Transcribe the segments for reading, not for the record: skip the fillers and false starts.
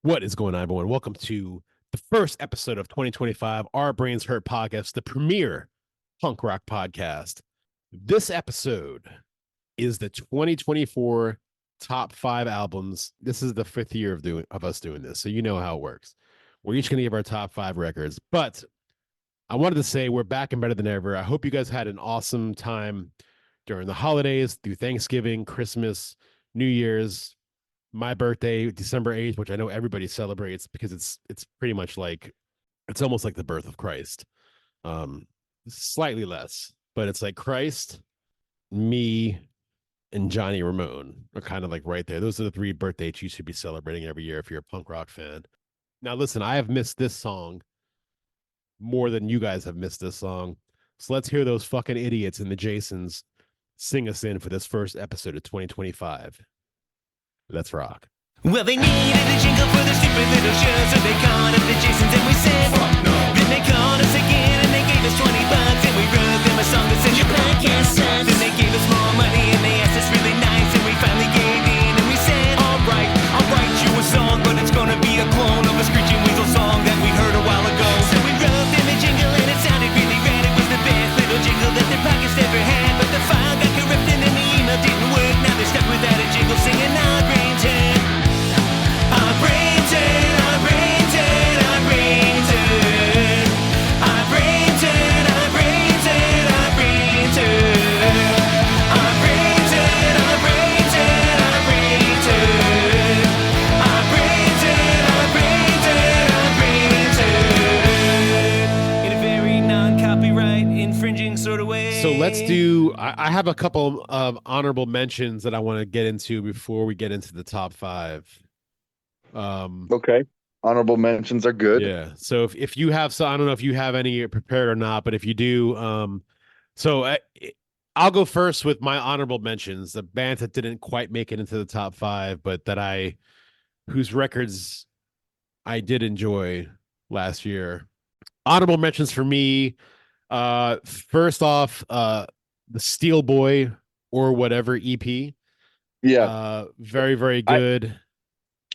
What is going on, everyone? Welcome to the first episode of 2025, Our Brains Hurt Podcast, the premier punk rock podcast. This episode is the 2024 top 5 albums. This is the fifth year of us doing this, so you know how it works. We're each going to give our top 5 records, but I wanted to say we're back and better than ever. I hope you guys had an awesome time during the holidays, through Thanksgiving, Christmas, New Year's, my birthday, December 8th, which I know everybody celebrates because it's pretty much like it's almost like the birth of Christ. Slightly less, but it's like Christ, me, and Johnny Ramone are kind of like right there. Those are the 3 birthdays you should be celebrating every year if you're a punk rock fan. Now, listen, I have missed this song more than you guys have missed this song. So let's hear those fucking idiots in the Jasons sing us in for this first episode of 2025. Let's rock. Well, they needed a jingle for their stupid little show, so they called up the Jasons and we said, fuck no. Then they called us again and they gave us $20 and we wrote them a song that said, your podcast sucks. Then they gave us more money and they asked us really nice and we finally gave in and we said, alright, I'll write you a song, but it's gonna be a clone of a Screeching Weasel song that we heard a while ago. So we wrote them a jingle and it sounded really rad. It was the best little jingle that their podcast ever had, but the file got corrupted and the email didn't work. Now they're stuck without a jingle singing our brains hurt. Our brains hurt, our brains hurt, our brains hurt. Our brains hurt, our brains hurt, our brains hurt. Our brains hurt, our brains hurt, our brains hurt. Our brains hurt, our brains hurt, our brains hurt. In a very non-copyright infringing sort of way. So let's do. I have a couple of honorable mentions that I want to get into before we get into the top 5. Okay. Honorable mentions are good. Yeah. So if you have, so I don't know if you have any prepared or not, but if you do, I'll go first with my honorable mentions. The bands that didn't quite make it into the top 5, but whose records I did enjoy last year. Honorable mentions for me. First off, the Steel Boy or Whatever EP. Yeah. Very, very good.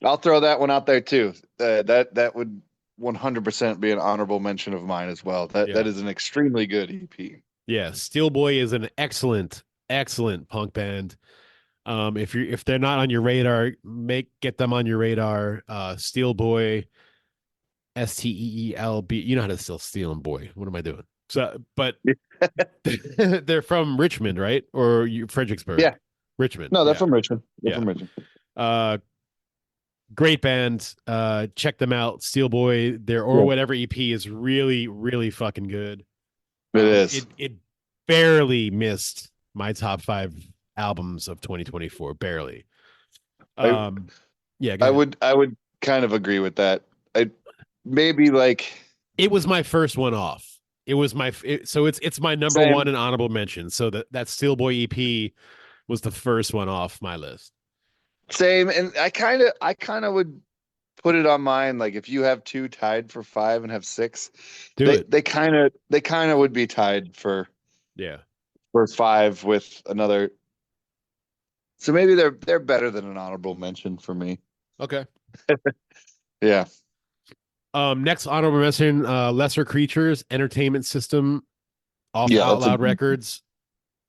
I'll throw that one out there too. That would 100% be an honorable mention of mine as well. That is an extremely good EP. Yeah, Steel Boy is an excellent punk band. If they're not on your radar, get them on your radar. Steel Boy, STEELB. You know how to still Steel and Boy. What am I doing? So, but they're from Richmond, right? Or Fredericksburg? Yeah, Richmond. No, they're from Richmond. From Richmond. Great band. Check them out. Steel Boy, their or Whatever EP is really, really fucking good. It is. It barely missed my top 5 albums of 2024. Barely. I would kind of agree with that. It was my first one off. It was so it's my number Same. 1 and honorable mention. So that Steel Boy EP was the first one off my list. Same, and I kind of would put it on mine. Like if you have 2 tied for 5 and have 6, they kind of would be tied for 5 with another. So maybe they're better than an honorable mention for me. Okay. Yeah. Next honorable mention, Lesser Creatures, Entertainment System, off Out Loud Records.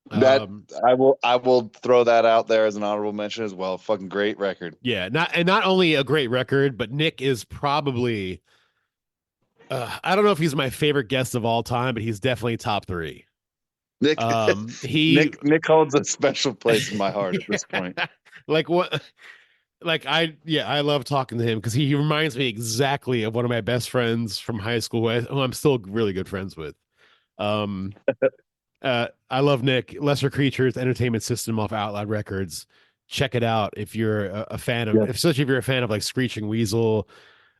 That I will throw that out there as an honorable mention as well. Fucking great record. Yeah, not only a great record, but Nick is probably I don't know if he's my favorite guest of all time, but he's definitely top 3. Nick Nick holds a special place in my heart at this point. I love talking to him because he reminds me exactly of one of my best friends from high school who I'm still really good friends with. I love Nick. Lesser Creatures, Entertainment System off Out Loud Records. Check it out if you're a fan of, especially if you're a fan of like Screeching Weasel.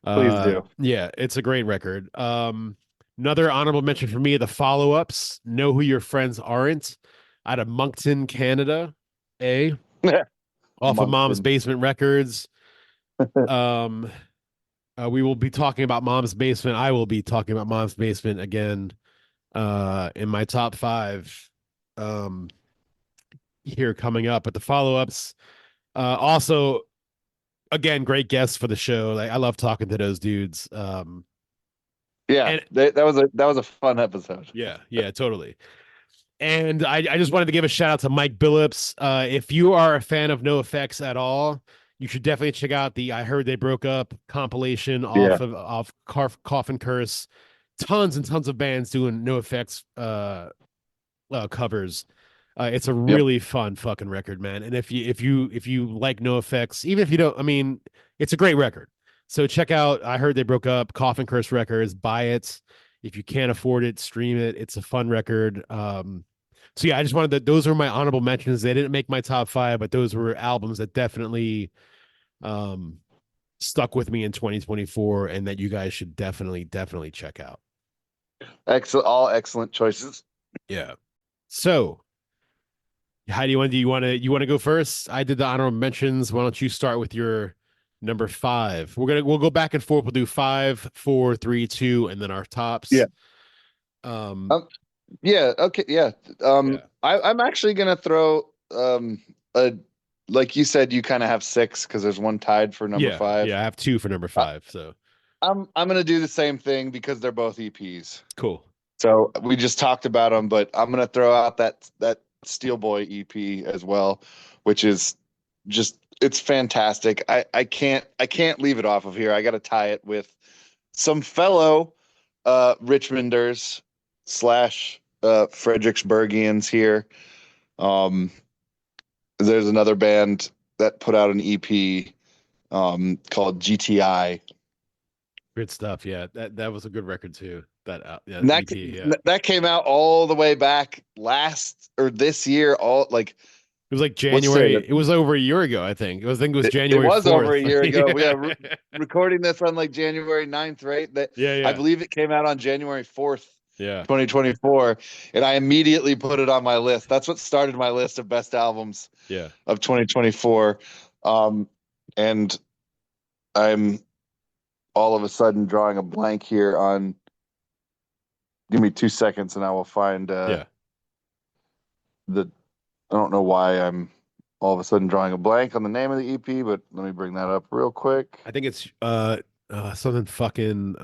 Please do. Yeah, it's a great record. Another honorable mention for me: the follow-ups. Know Who Your Friends Aren't, out of Moncton, Canada. Off of Mom's Basement Records. We will be talking about Mom's Basement. I will be talking about Mom's Basement again in my top 5 here coming up. But the follow-ups, also again, great guests for the show. Like I love talking to those dudes. Yeah, that was a fun episode. Yeah, totally. And I just wanted to give a shout out to Mike Billups. If you are a fan of NoFX at all, you should definitely check out the I Heard They Broke Up compilation off Coffin Curse. Tons and tons of bands doing NoFX covers. It's a really fun fucking record, man. And if you like NoFX, even if you don't, I mean, it's a great record. So check out I Heard They Broke Up, Coffin Curse Records, buy it. If you can't afford it, stream it. It's a fun record. So yeah, I just wanted those were my honorable mentions. They didn't make my top 5, but those were albums that definitely stuck with me in 2024 and that you guys should definitely check out. All excellent choices. Yeah. So how do you want to go first? I did the honorable mentions. Why don't you start with your number 5? We'll go back and forth. We'll do 5, 4, 3, 2, and then our tops. Yeah. Yeah. Okay. Yeah. I'm actually gonna throw like you said, you kind of have 6 because there's one tied for number 5. Yeah, I have 2 for number 5. So I'm gonna do the same thing because they're both EPs. Cool. So we just talked about them, but I'm gonna throw out that Steel Boy EP as well, which is just it's fantastic. I can't leave it off of here. I got to tie it with some fellow Richmonders / Fredericksburgians here. There's another band that put out an EP called GTI. Good stuff. Yeah, that was a good record too. That came out all the way back this year. It was like January. It was over a year ago, I think. I think it was January. It was 4th. over a year ago. We are recording this on like January 9th, right? I believe it came out on January 4th. 2024, and I immediately put it on my list. That's what started my list of best albums of 2024. And I'm all of a sudden drawing a blank here on give me 2 seconds and I will find I don't know why I'm all of a sudden drawing a blank on the name of the EP, but let me bring that up real quick. I think it's something fucking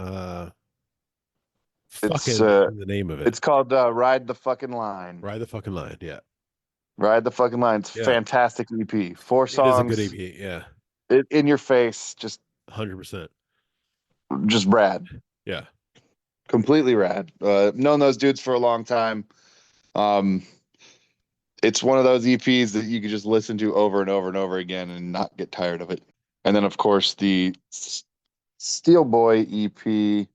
it's the name of it. It's called Ride the Fucking Line. Ride the Fucking Line, yeah. Ride the Fucking Line. It's fantastic EP. 4 songs. It is a good EP, yeah. In your face, just 100%. Just rad. Yeah. Completely rad. Known those dudes for a long time. It's one of those EPs that you could just listen to over and over and over again and not get tired of it. And then, of course, the Steel Boy EP.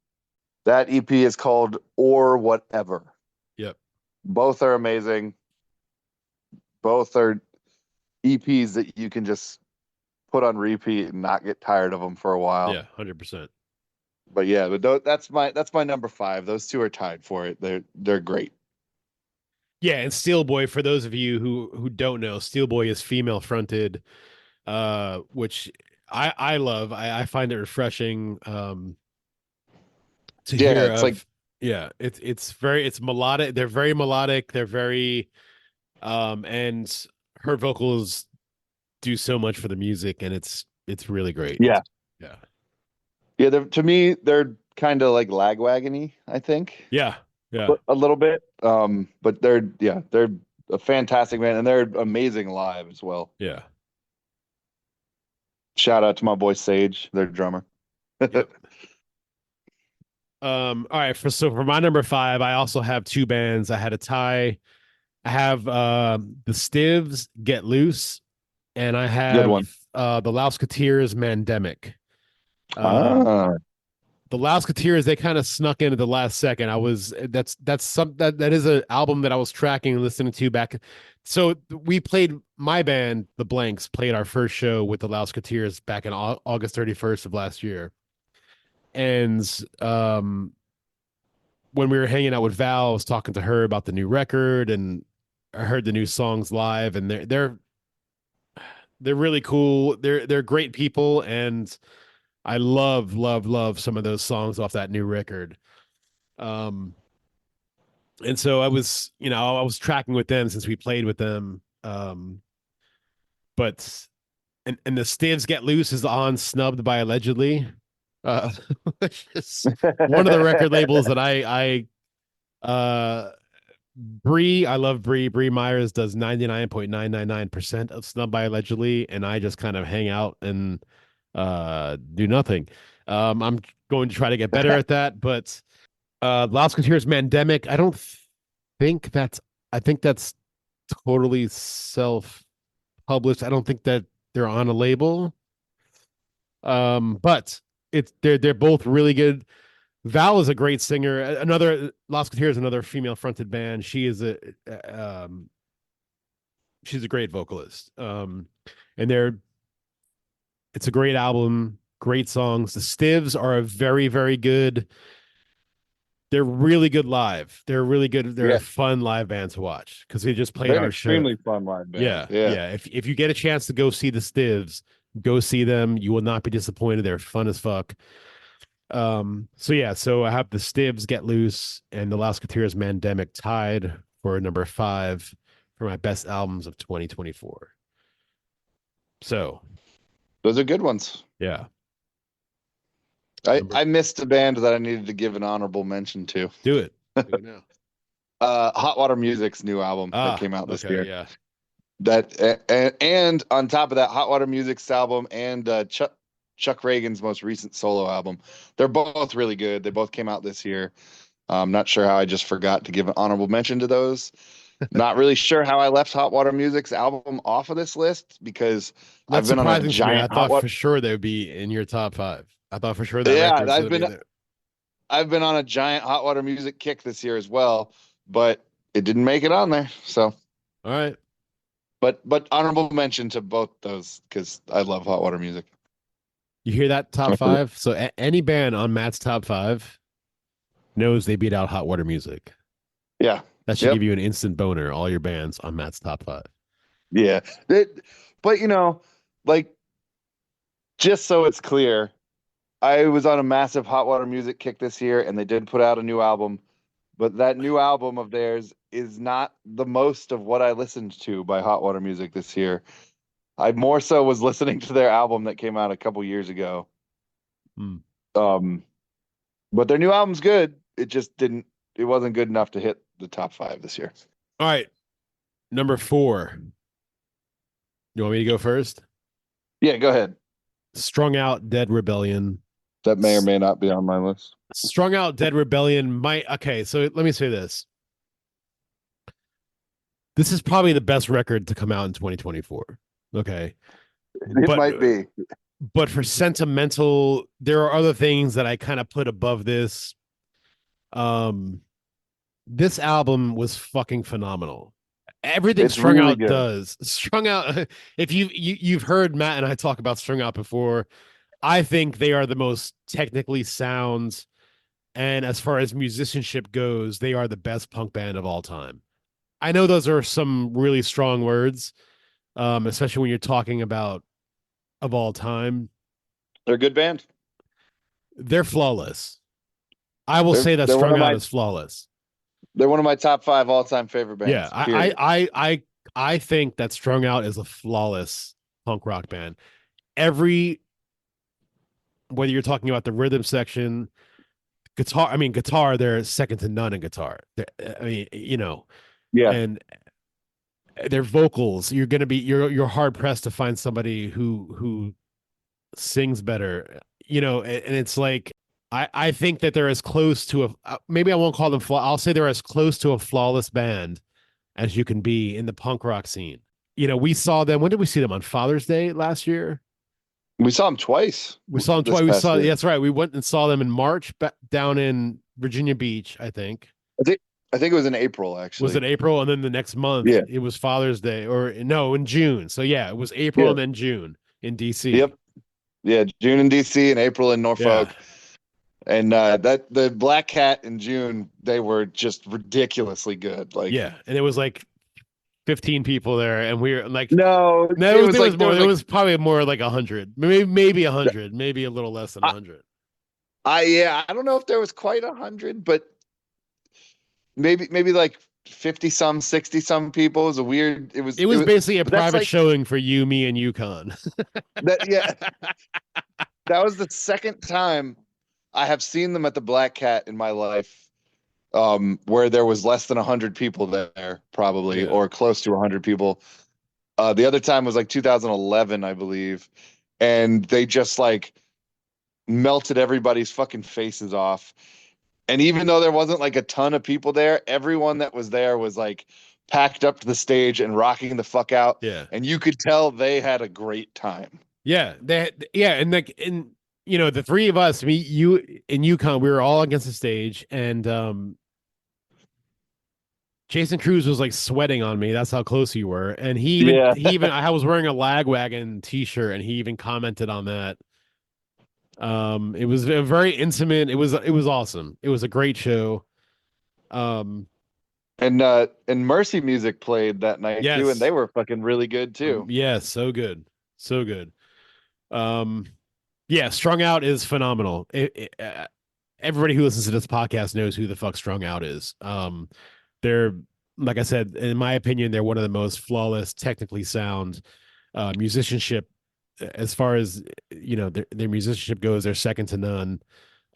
That EP is called Or Whatever. Yep. Both are amazing. Both are EPs that you can just put on repeat and not get tired of them for a while. Yeah, 100%. But yeah, but that's my number 5. Those 2 are tied for it. They're great. Yeah, and Steel Boy, for those of you who don't know, Steel Boy is female fronted, which I love. I find it refreshing. To hear it's melodic. They're very melodic. They're very and her vocals do so much for the music, and it's really great. Yeah. To me, they're kind of like Lagwagon-y, I think. Yeah. A little bit. But they're a fantastic band, and they're amazing live as well. Yeah. Shout out to my boy Sage, their drummer. Yep. All right, for my number 5, I also have 2 bands. I had a tie. I have the Stivs, Get Loose, and I have the Lousketeers, Mandemic. The Lousketeers, they kind of snuck in at the last second. That is an album that I was tracking and listening to back. So we played, my band, The Blanks, played our first show with the Lousketeers back in August 31st of last year. And when we were hanging out with Val, I was talking to her about the new record, and I heard the new songs live, and they're really cool. They're great people, and I love some of those songs off that new record. And so I was tracking with them since we played with them. But and the Stivs Get Loose is on Snubbed by Allegedly. Which is one of the record labels that I Bree, I love Bree. Bree Myers does 99.999% of Snubbed by Allegedly, and I just kind of hang out and do nothing. I'm going to try to get better at that, but Lost Coutures Mandemic, I don't think that's I think that's totally self-published. I don't think that they're on a label. But they're both really good. Val is a great singer. Another Lost Coutures, another female fronted band. She is she's a great vocalist. And it's a great album, great songs. The Stivs are a very, very good. They're really good live. They're really good. They're a fun live band to watch because they just played our show. Extremely fun live band. Yeah. If you get a chance to go see the Stivs, go see them. You will not be disappointed. They're fun as fuck. So I have the Stivs Get Loose and the Lost Coutures Mandemic tied for number 5 for my best albums of 2024. So those are good ones. Yeah. I missed a band that I needed to give an honorable mention to. Do it now. Hot Water Music's new album that came out this year. Yeah. That and on top of that, Hot Water Music's album and Chuck Reagan's most recent solo album. They're both really good. They both came out this year. I'm not sure how I just forgot to give an honorable mention to those. Not really sure how I left Hot Water Music's album off of this list because That's I've been on a giant. I thought for sure they would be in your top 5. I thought for sure that I've been on a giant Hot Water Music kick this year as well, but it didn't make it on there. So, all right. But honorable mention to both those because I love Hot Water Music. You hear that top 5? So any band on Matt's top 5 knows they beat out Hot Water Music. Yeah. That should give you an instant boner, all your bands on Matt's top 5. Yeah. But, just so it's clear, I was on a massive Hot Water Music kick this year, and they did put out a new album. But that new album of theirs is not the most of what I listened to by Hot Water Music this year. I more so was listening to their album that came out a couple years ago. But their new album's good. It wasn't good enough to hit the top 5 this year. All right. Number 4. You want me to go first? Yeah, go ahead. Strung Out Dead Rebellion. That may or may not be on my list. Strung Out Dead Rebellion might. Okay, so let me say this. This is probably the best record to come out in 2024. Okay. It might be. But for sentimental, there are other things that I kind of put above this. This album was fucking phenomenal. Everything Strung Out does. Strung Out, if you've heard Matt and I talk about Strung Out before, I think they are the most technically sound, and as far as musicianship goes, they are the best punk band of all time. I know those are some really strong words, especially when you're talking about of all time. They're a good band. They're flawless. I will say that Strung Out is flawless. They're one of my top 5 all-time favorite bands. Yeah, I think that Strung Out is a flawless punk rock band. Whether you're talking about the rhythm section, guitar, they're second to none in guitar. Yeah. And their vocals, you're hard pressed to find somebody who sings better, and it's like, I think that they're as close to maybe I won't call them I'll say they're as close to a flawless band as you can be in the punk rock scene. We saw them. When did we see them? On Father's Day last year? We saw them twice. That's right. We went and saw them in March down in Virginia Beach, I think. I think it was in April, actually. Was it April? And then the next month, it was Father's Day, in June. So yeah, it was April and then June in DC. Yep. Yeah, June in DC and April in Norfolk. Yeah. And the Black Cat in June, they were just ridiculously good. And it was like 15 people there, and we were like, no, it was more. It was probably more like 100, maybe 100, maybe a little less than 100. I don't know if there was quite 100, but maybe like 50 some, 60 some people. It was a weird. It was basically a private showing for you, me, and UConn. Yeah. That was the second time I have seen them at the Black Cat in my life, where there was less than 100 people there, probably, or close to 100 people. The other time was like 2011, I believe, and they just like melted everybody's fucking faces off. And even though there wasn't like a ton of people there, everyone that was there was like packed up to the stage and rocking the fuck out. Yeah. And you could tell they had a great time. Yeah. And like, and you know, the three of us, me, you, and UConn, we were all against the stage, and Jason Cruz was like sweating on me. That's how close you were. And he even I was wearing a Lagwagon t-shirt, and he even commented on that. It was very intimate. It was awesome. It was a great show. And Mercy Music played that night too, and they were fucking really good too. Yeah, so good. So good. Yeah, Strung Out is phenomenal. Everybody who listens to this podcast knows who the fuck Strung Out is. They're, like I said, in my opinion, they're one of the most flawless, technically sound musicianship. As far as, you know, their musicianship goes, they're second to none.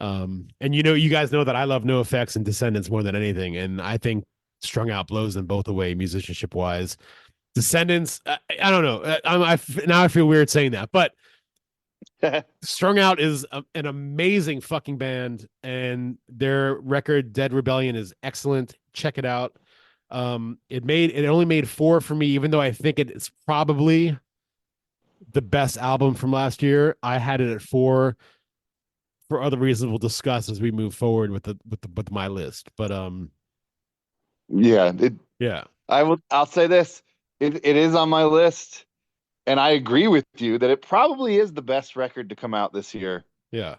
And you know, you guys know that I love NoFX and Descendants more than anything, and I think Strung Out blows them both away musicianship wise. Descendants, I don't know. Now I feel weird saying that, but Strung Out is an amazing fucking band, and their record Dead Rebellion is excellent. Check it out. It only made 4 for me, even though I think it's probably the best album from last year. I had it at 4 for other reasons we'll discuss as we move forward with my list. But I'll say this. It is on my list, and I agree with you that it probably is the best record to come out this year. Yeah.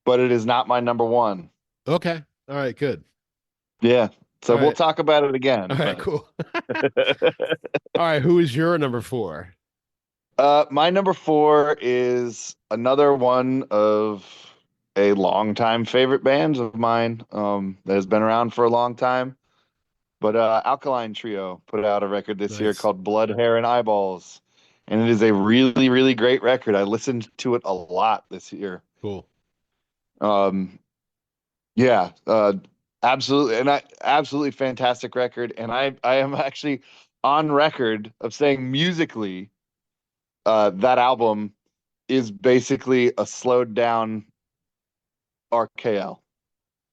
But it is not my number 1. Okay. All right, good. Yeah. So we'll talk about it again. All right, cool. All right, who is your number 4? My number 4 is another one of a longtime favorite bands of mine, that has been around for a long time. But Alkaline Trio put out a record this year called Blood, Hair, and Eyeballs. And it is a really, really great record. I listened to it a lot this year. Cool. Absolutely. And absolutely fantastic record. And I am actually on record of saying musically, that album is basically a slowed down RKL.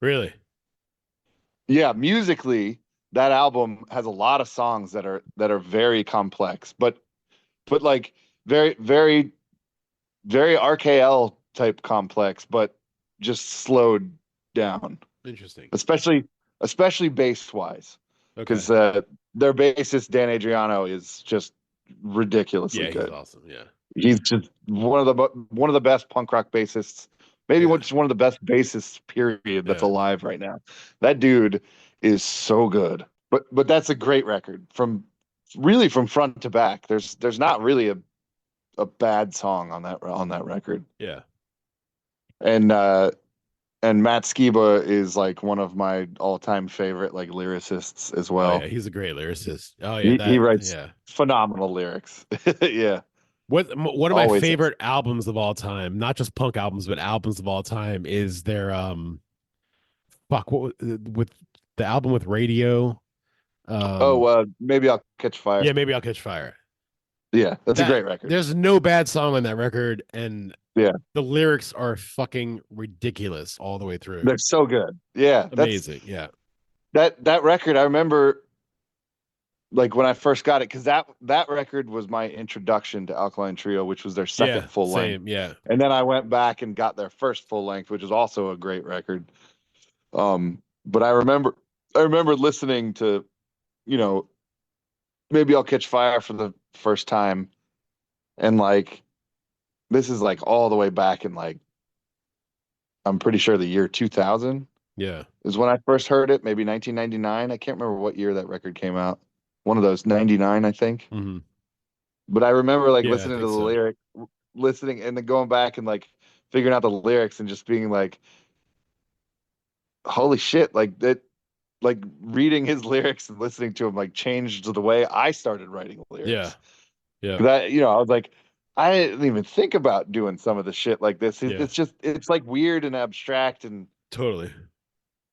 Really? Yeah, musically, that album has a lot of songs that are very complex, but like very, very, very RKL type complex, but just slowed down. Interesting. Especially bass wise, because their bassist Dan Adriano is just ridiculously good. He's awesome. Yeah, he's just one of the best punk rock bassists, maybe just one of the best bassists period that's alive right now. That dude is so good. But that's a great record from front to back. There's not really a bad song on that record. Yeah. And Matt Skiba is like one of my all-time favorite like lyricists as well. Oh, yeah, he's a great lyricist. Oh yeah, he writes phenomenal lyrics. Yeah. One of my favorite albums of all time, not just punk albums, but albums of all time, is their with the album with Radio. Maybe I'll Catch Fire. Yeah, Maybe I'll Catch Fire. Yeah, that's a great record. There's no bad song on that record, and the lyrics are fucking ridiculous all the way through. They're so good. Yeah, amazing. Yeah, that record, I remember, like when I first got it, because that record was my introduction to Alkaline Trio, which was their second full length. Yeah, and then I went back and got their first full length, which is also a great record. But I remember listening to, Maybe I'll Catch Fire for the first time, and like, this is like all the way back in like, I'm pretty sure the year 2000. Yeah, is when I first heard it. Maybe 1999. I can't remember what year that record came out. One of those, 99, I think. Mm-hmm. But I remember like listening to the lyric, listening, and then going back and like figuring out the lyrics and just being like, holy shit, like that. like reading his lyrics and listening to him like changed the way I started writing lyrics. Yeah. Yeah. That, you know, I was like, I didn't even think about doing some of the shit like this. Yeah. It's just, it's like weird and abstract, and totally,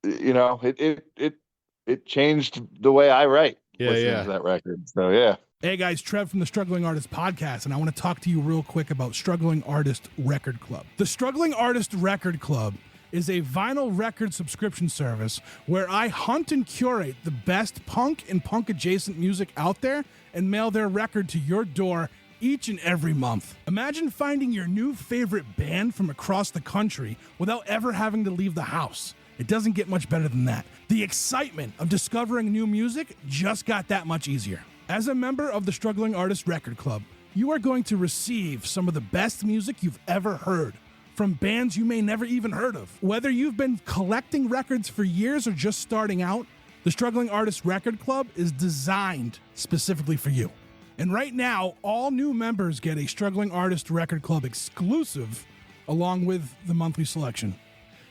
you know, it changed the way I write. Listening to that record. So yeah. Hey guys, Trev from the Struggling Artist Podcast, and I want to talk to you real quick about Struggling Artist Record Club. The Struggling Artist Record Club is a vinyl record subscription service where I hunt and curate the best punk and punk adjacent music out there and mail their record to your door each and every month. Imagine finding your new favorite band from across the country without ever having to leave the house. It doesn't get much better than that. The excitement of discovering new music just got that much easier. As a member of the Struggling Artist Record Club, you are going to receive some of the best music you've ever heard from bands you may never even heard of. Whether you've been collecting records for years or just starting out, the Struggling Artist Record Club is designed specifically for you. And right now, all new members get a Struggling Artist Record Club exclusive along with the monthly selection.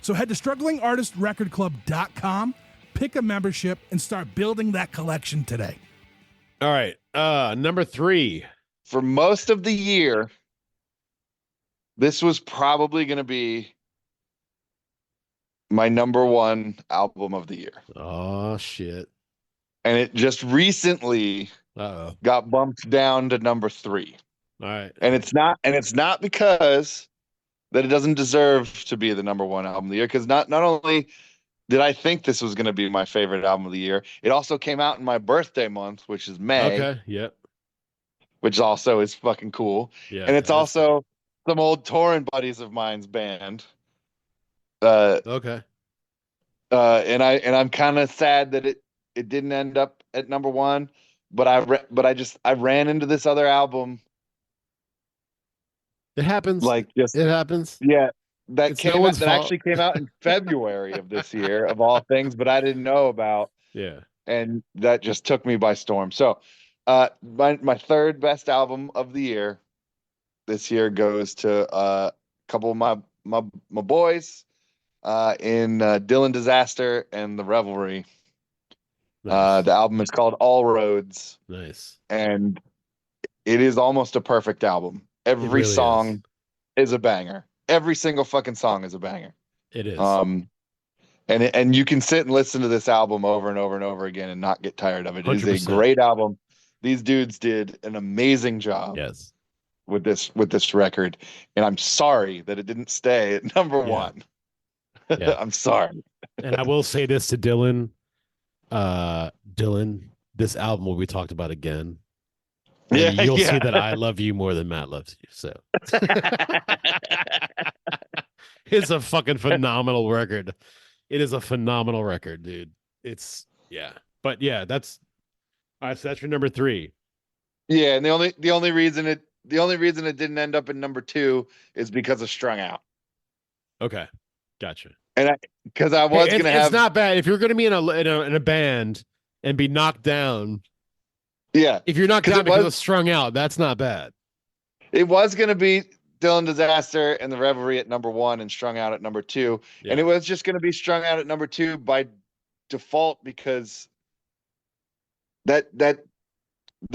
So head to strugglingartistrecordclub.com, pick a membership, and start building that collection today. All right. Number 3. For most of the year, this was probably going to be my number 1 album of the year. Oh shit. And it just recently got bumped down to number 3. All right. And it's not because that it doesn't deserve to be the number 1 album of the year, because not only did I think this was going to be my favorite album of the year, it also came out in my birthday month, which is May. Okay. Yep. Which also is fucking cool. Yeah. And it's also some old touring buddies of mine's band. Okay. And I'm kind of sad that it didn't end up at number 1, but I ran into this other album. It happens. It happens. Yeah. That actually came out in February of this year, of all things, but I didn't know about. Yeah. And that just took me by storm. So my third best album of the year this year goes to a couple of my boys in Dylan Disaster and The Revelry. Nice. The album is called All Roads. Nice. And it is almost a perfect album. Every really song is a banger. Every single fucking song is a banger. It is. And you can sit and listen to this album over and over and over again and not get tired of it. 100%. It is a great album. These dudes did an amazing job. Yes. With this record, and I'm sorry that it didn't stay at number 1. Yeah. I'm sorry. And I will say this to Dylan. Dylan, this album will be talked about again. And you'll see that I love you more than Matt loves you. So it's a fucking phenomenal record. It is a phenomenal record, dude. It's but that's all right. So that's your number 3. Yeah, and the only reason it didn't end up in number 2 is because of Strung Out. Okay, gotcha. And because I was gonna have. It's not bad if you're gonna be in a band and be knocked down. Yeah. If you're knocked down because of Strung Out, that's not bad. It was going to be Dylan Disaster and The Revelry at number 1 and Strung Out at number 2. Yeah. And it was just going to be Strung Out at number 2 by default, because that the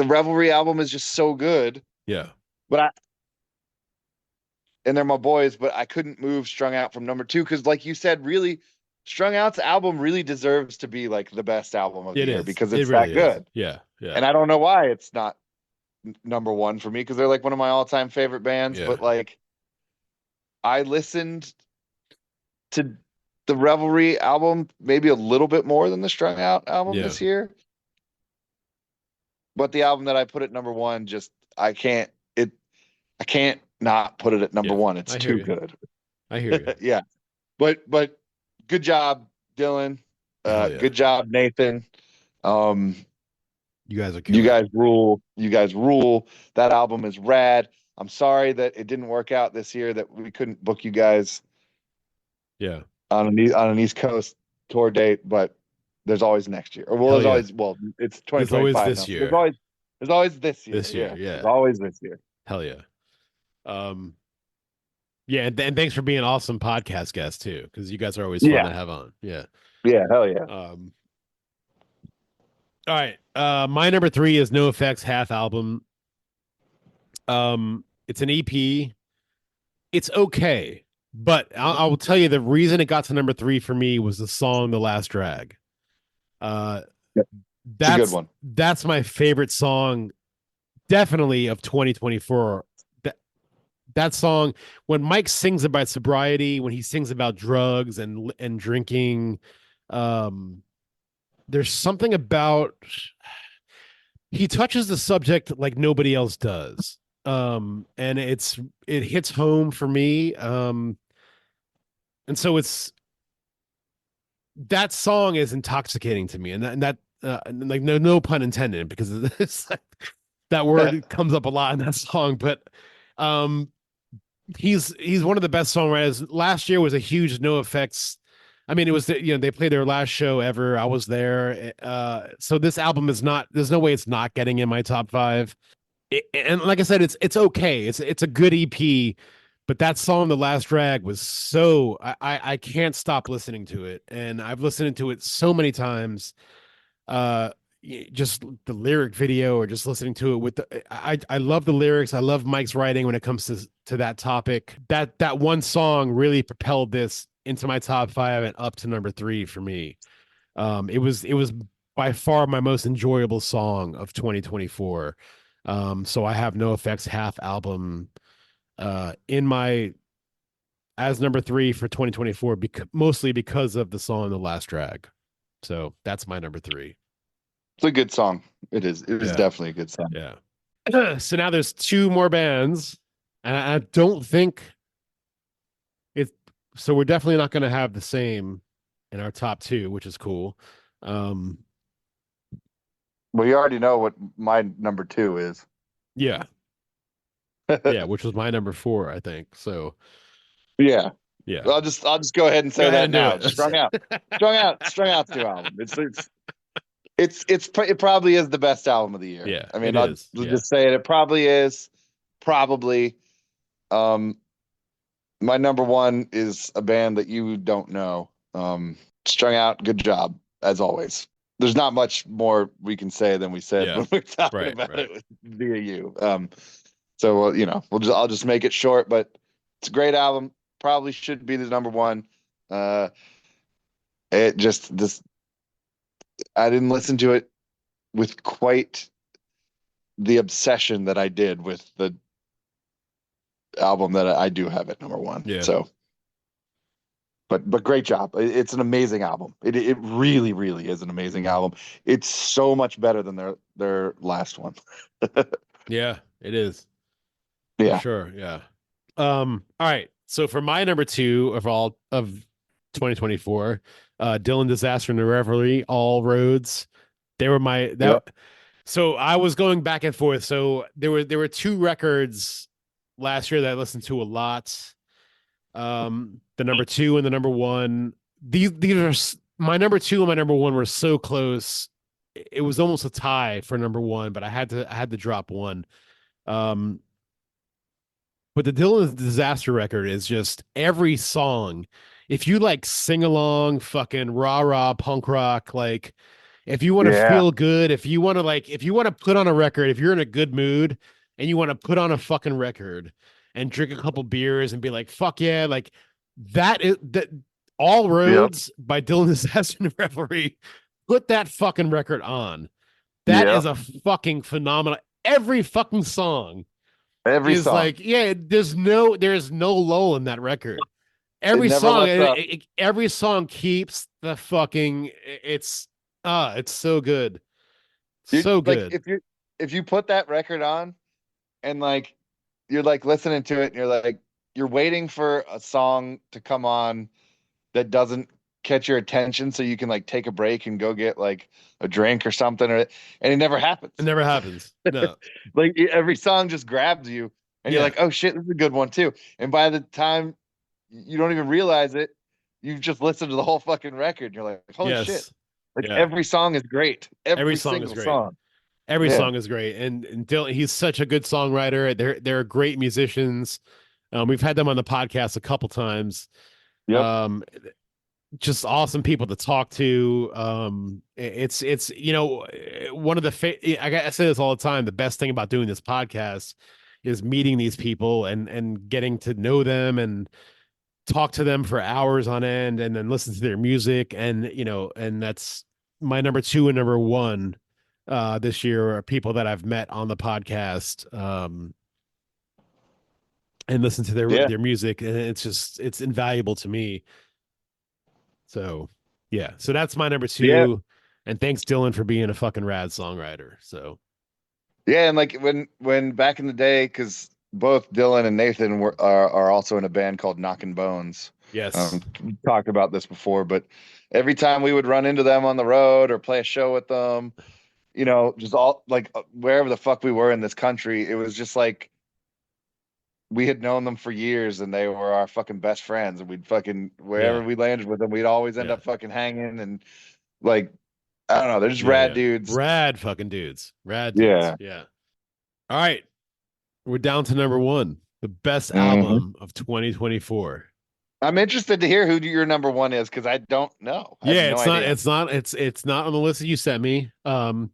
Revelry album is just so good. Yeah. And they're my boys, but I couldn't move Strung Out from number 2 because, like you said, really, Strung Out's album really deserves to be like the best album of the year because it's really that good. Yeah. And I don't know why it's not number 1 for me, because they're like one of my all-time favorite bands. Yeah. But like, I listened to the Revelry album maybe a little bit more than the Strung Out album this year. But the album that I put at number 1, just I can't not put it at number 1. It's too good. I hear you. Yeah. But good job, Dylan. Good job, Nathan. You guys are you guys rule. You guys rule. That album is rad. I'm sorry that it didn't work out this year, that we couldn't book you guys. Yeah. On an East Coast tour date, but there's always next year. It's 2025. There's always this year. There's always this year. This year, yeah. There's always this year. Hell yeah. Yeah, and thanks for being awesome podcast guests too, because you guys are always fun to have on. Yeah. Yeah, hell yeah. All right. My number 3 is NoFX half album. It's an EP. It's okay, but I will tell you the reason it got to number 3 for me was the song "The Last Drag." That's a good one. That's my favorite song, definitely of 2024. That song, when Mike sings about sobriety, when he sings about drugs and drinking, there's something about he touches the subject like nobody else does. And it hits home for me. And so that song is intoxicating to me, and that like no pun intended, because it's that word comes up a lot in that song. But he's one of the best songwriters. Last year was a huge NoFX. I mean, it was, they played their last show ever. I was there. So this album is not, there's no way it's not getting in my top 5. And like I said, it's okay. It's a good EP, but that song, "The Last Drag," was so, I can't stop listening to it. And I've listened to it so many times. Just the lyric video, or just listening to it with I love the lyrics. I love Mike's writing when it comes to that topic. That one song really propelled this into my top 5 and up to number 3 for me. It was by far my most enjoyable song of 2024. So I have NoFX half album in my as number 3 for 2024, mostly because of the song "The Last Drag." So that's my number 3. It's a good song. It is. It is definitely a good song. Yeah. So now there's 2 more bands, and I don't think it. So we're definitely not going to have the same in our top 2, which is cool. Well, you already know what my number 2 is. Yeah. Yeah, which was my number 4, I think. So. Yeah. Yeah. I'll just go ahead and say that now. Strung Out. Strung Out's 2 album. It probably is the best album of the year. Yeah. I mean, I'll just say it. It probably is. Probably. My number 1 is a band that you don't know. Strung Out, good job as always. There's not much more we can say than we said when we were talking about it via you. So I'll just make it short, but it's a great album. Probably should be the number 1. I didn't listen to it with quite the obsession that I did with the album that I do have at number 1. Yeah. So, but great job. It's an amazing album. It really, really is an amazing album. It's so much better than their last one. Yeah, it is. Yeah. For sure. Yeah. All right. So for my number 2 of 2024, Dylan Disaster and the Revelry, All Roads. They were So I was going back and forth. So there were 2 records last year that I listened to a lot. The number 2 and the number 1. These are my number 2 and my number 1 were so close. It was almost a tie for number 1, but I had to drop one. But the Dylan Disaster record is just every song. If you like sing along, fucking rah punk rock, like if you want to feel good, if you want to put on a record, if you're in a good mood and you want to put on a fucking record and drink a couple beers and be like, fuck yeah, like that All Roads by Dylan Disaster and the Revelry, put that fucking record on. That is a fucking phenomenal. Every fucking song. Every song. Like, there's no lull in that record. Every song keeps the fucking it's so good. So good. Like if you put that record on and like you're like listening to it and you're like you're waiting for a song to come on that doesn't catch your attention so you can like take a break and go get like a drink or something, and it never happens. It never happens. No. Like every song just grabs you and you're like, oh shit, this is a good one too. And by the time you don't even realize it, you've just listened to the whole fucking record. You're like, holy shit. Like every song is great. Every song is great. Every song is great. And Dylan, he's such a good songwriter. They're great musicians. We've had them on the podcast a couple times. Yep. just awesome people to talk to. It's one of the I say this all the time. The best thing about doing this podcast is meeting these people and getting to know them and talk to them for hours on end and then listen to their music. And and that's my number 2 and number 1 this year are people that I've met on the podcast and listen to their music, and it's invaluable to me. So yeah, so that's my number 2. Yeah. And thanks Dylan for being a fucking rad songwriter. So yeah, and like when back in the day, because both Dylan and Nathan are also in a band called Knockin' Bones. Yes, we talked about this before, but every time we would run into them on the road or play a show with them, just all like wherever the fuck we were in this country, it was just like we had known them for years and they were our fucking best friends, and we'd fucking wherever we landed with them, we'd always end up fucking hanging, and like I don't know, they're just rad dudes. Rad fucking dudes. Rad dudes. Yeah. All right. We're down to number 1, the best album of 2024. I'm interested to hear who your number 1 is, because I don't know. It's not on the list that you sent me. Matt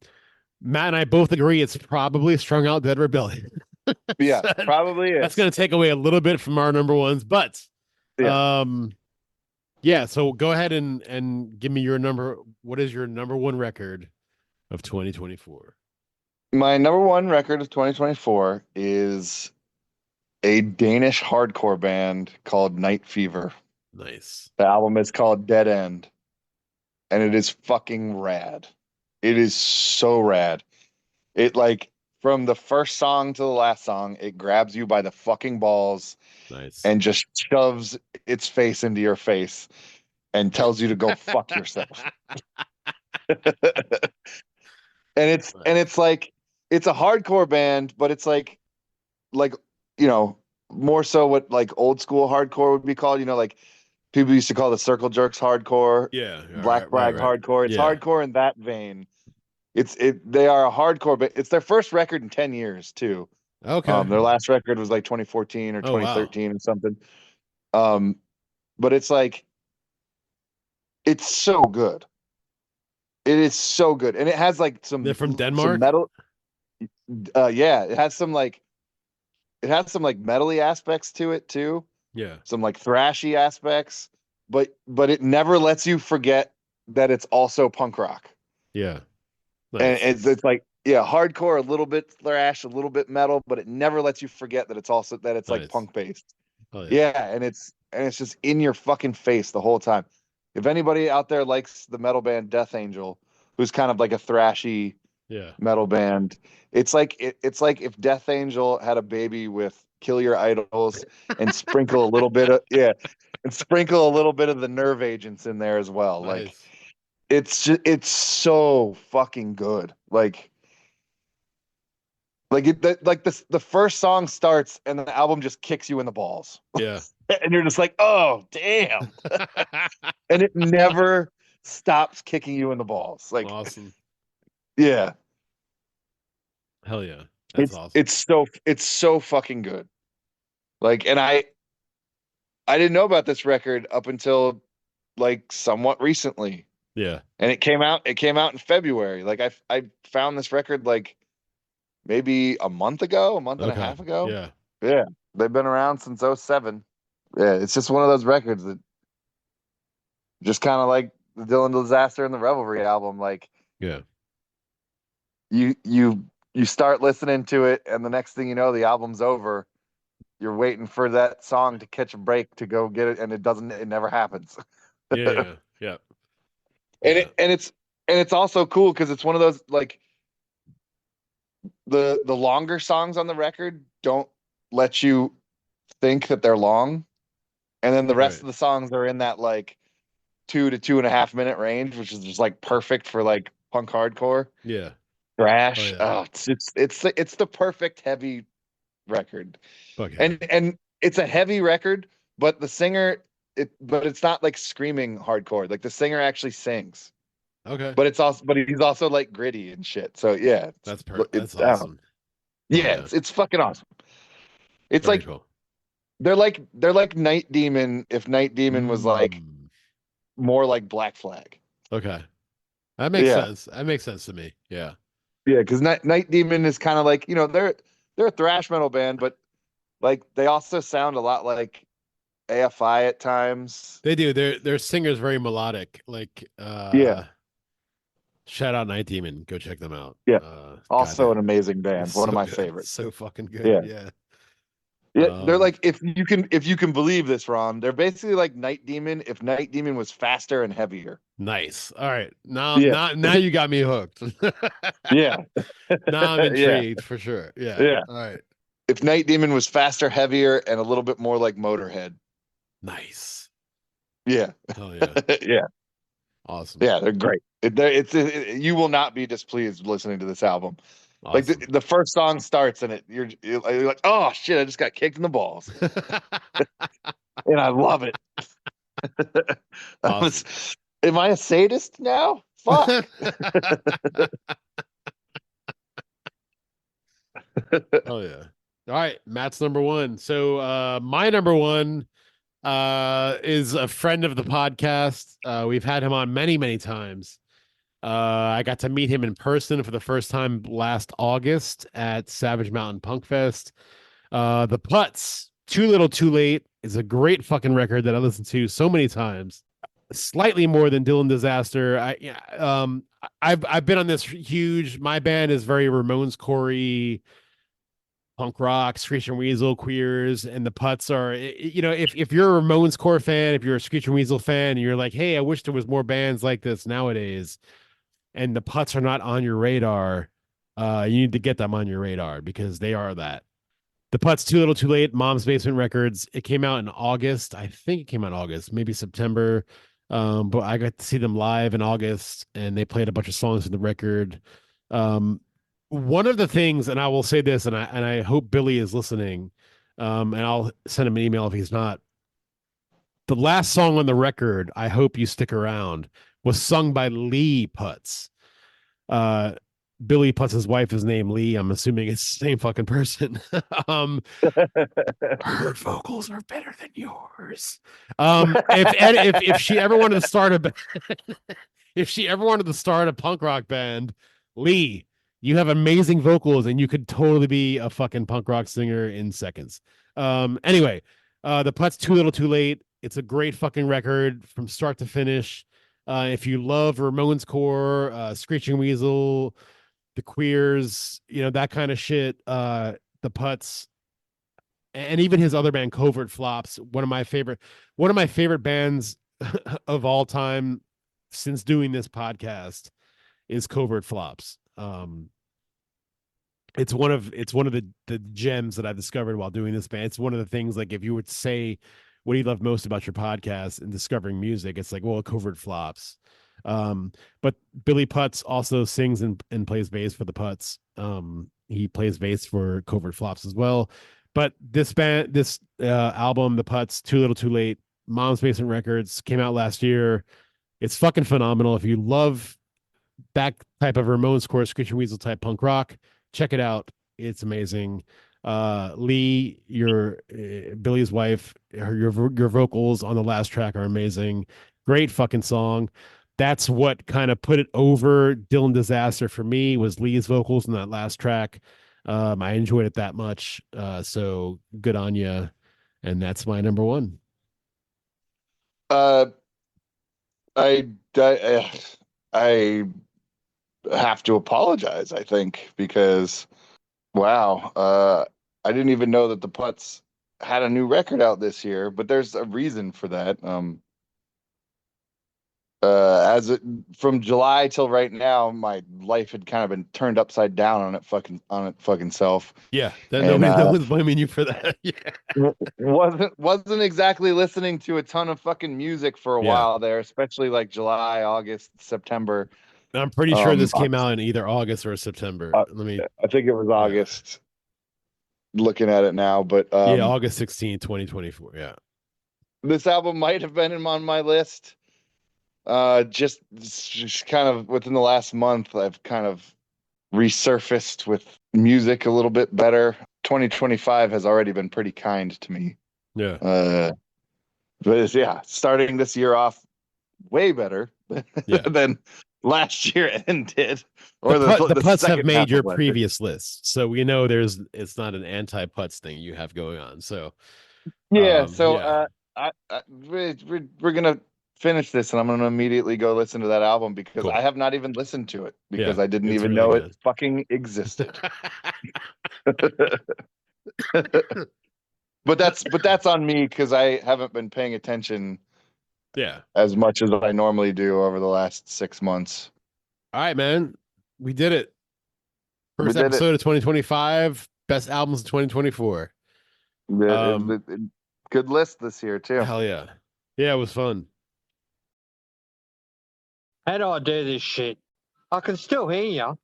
and I both agree it's probably Strung Out Dead Rebellion. Yeah, probably is. That's going to take away a little bit from our number 1s, but so go ahead and give me your number. What is your number 1 record of 2024? My number 1 record of 2024 is a Danish hardcore band called Night Fever. Nice. The album is called Dead End, and it is fucking rad. It is so rad. It like from the first song to the last song, it grabs you by the fucking balls. Nice. And just shoves its face into your face and tells you to go fuck yourself. And it's like it's a hardcore band, but it's like more so what like old school hardcore would be called. Like people used to call the Circle Jerks hardcore. Yeah. Black Flag hardcore. It's hardcore in that vein. They are a hardcore, but it's their first record in 10 years too. Okay. Their last record was like 2014 or 2013 or something. But it's like, it's so good. It is so good. And it has like they're from Denmark? Some metal. It has some like metally aspects to it too. Yeah. Some like thrashy aspects, but it never lets you forget that it's also punk rock. Yeah. Nice. And it's like, hardcore, a little bit thrash, a little bit metal, but it never lets you forget that it's also nice. Like punk based. Oh, yeah. And it's just in your fucking face the whole time. If anybody out there likes the metal band Death Angel, who's kind of like a thrashy metal band, it's like if Death Angel had a baby with Kill Your Idols and sprinkle a little bit of the Nerve Agents in there as well. Nice. Like it's so fucking good. Like the first song starts and the album just kicks you in the balls. Yeah. And you're just like, oh damn. And it never stops kicking you in the balls. Like awesome. Yeah. Hell yeah. That's awesome. It's so fucking good. Like, and I didn't know about this record up until like somewhat recently. Yeah. And it came out in February. Like I found this record like maybe a month and a half ago. Yeah. Yeah. They've been around since 2007. Yeah, it's just one of those records that just kind of like the Dylan Disaster and the Revelry album. Like, yeah, you start listening to it, and the next thing you know, the album's over. You're waiting for that song to catch a break to go get it, and it never happens. Yeah. And it's also cool because it's one of those like the longer songs on the record don't let you think that they're long. And then the rest of the songs are in that like 2 to 2.5 minute range, which is just like perfect for like punk hardcore. Yeah. Thrash. It's the perfect heavy record. Okay. And it's a heavy record, but the singer but it's not like screaming hardcore. Like the singer actually sings. Okay. But he's also like gritty and shit. So yeah. That's awesome. Yeah, it's fucking awesome. It's very like cool. They're like Night Demon if Night Demon was like more like Black Flag. Okay. That makes sense. That makes sense to me. Yeah. Yeah, because Night Demon is kind of like, they're a thrash metal band, but like they also sound a lot like AFI at times. They do. Their singer's very melodic. Like shout out Night Demon. Go check them out. Yeah. Also an amazing band. One of my good. favorites. So fucking good. Yeah. They're like, if you can believe this, Ron, they're basically like Night Demon if Night Demon was faster and heavier. Nice. All right. Now you got me hooked. Yeah. Now I'm intrigued for sure. Yeah. Yeah. All right. If Night Demon was faster, heavier, and a little bit more like Motorhead. Nice. Yeah. Oh yeah. Yeah. Awesome. Yeah, they're great. You will not be displeased listening to this album. Awesome. Like the first song starts and you're like, oh shit, I just got kicked in the balls, and I love it. Awesome. Am I a sadist now? Fuck. Oh yeah. All right, Matt's number one. So my number one is a friend of the podcast. We've had him on many, many times. I got to meet him in person for the first time last August at Savage Mountain Punk Fest. The Putz, Too Little Too Late, is a great fucking record that I listened to so many times. Slightly more than Dylan Disaster. I've been on this huge. My band is very Ramones Corey, punk rock, Screech and Weasel, Queers, and the Putz are, if you're a Ramones Core fan, if you're a Screech and Weasel fan, and you're like, hey, I wish there was more bands like this nowadays, and the Putz are not on your radar, you need to get them on your radar because they are that. The Putz, Too Little Too Late, Mom's Basement Records. It came out in August. I think it came out in August, maybe September. But I got to see them live in August, and they played a bunch of songs in the record. One of the things, and I will say this, and I hope Billy is listening, and I'll send him an email if he's not. The last song on the record, I hope you stick around, was sung by Lee Putz. Billy Putz's wife is named Lee. I'm assuming it's the same fucking person. Her vocals are better than yours. If she ever wanted to start a punk rock band, Lee, you have amazing vocals and you could totally be a fucking punk rock singer in seconds. Anyway, the Putz, Too Little Too Late. It's a great fucking record from start to finish. If you love Ramones Core, Screeching Weasel, the Queers, that kind of shit, the Putz, and even his other band, Covert Flops, one of my favorite bands of all time since doing this podcast is Covert Flops. It's one of the gems that I've discovered while doing this band. It's one of the things, like, if you would say what do you love most about your podcast and discovering music, it's like, well, Covert Flops. But Billy Putz also sings and plays bass for the Putz. He plays bass for Covert Flops as well. But this album, the Putz, Too Little Too Late, Mom's Basement Records, came out last year. It's fucking phenomenal. If you love that type of Ramones Core, Screech and Weasel type punk rock, check it out. It's amazing. Lee, Billy's wife, your vocals on the last track are amazing. Great fucking song. That's what kind of put it over Dylan Disaster for me, was Lee's vocals in that last track. I enjoyed it that much. So good on you. And that's my number one. I have to apologize, I think, because wow, I didn't even know that the Putz had a new record out this year, but there's a reason for that. From July till right now, my life had kind of been turned upside down on it fucking self. Yeah, no one's blaming you for that. Yeah, wasn't exactly listening to a ton of fucking music for a while there, especially like July, August, September. I'm pretty sure this came out in either August or September. I think it was August. Looking at it now, but August 16, 2024. Yeah, this album might have been on my list. Just kind of within the last month, I've kind of resurfaced with music a little bit better. 2025 has already been pretty kind to me. Yeah. But starting this year off way better than last year ended. Or the Putts have second made half your of last year. previous list, so we know it's not an anti-Putts thing you have going on. So we're gonna finish this, and I'm gonna immediately go listen to that album because Cool. I have not even listened to it because Yeah, I didn't it's even really know good. it fucking existed. But that's on me because I haven't been paying attention as much as I normally do over the last 6 months. All right, man. We did it. First episode of 2025, best albums of 2024. Good list this year too. Hell yeah. Yeah, it was fun. How do I do this shit? I can still hear you.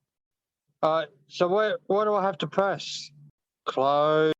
So what do I have to press? Close.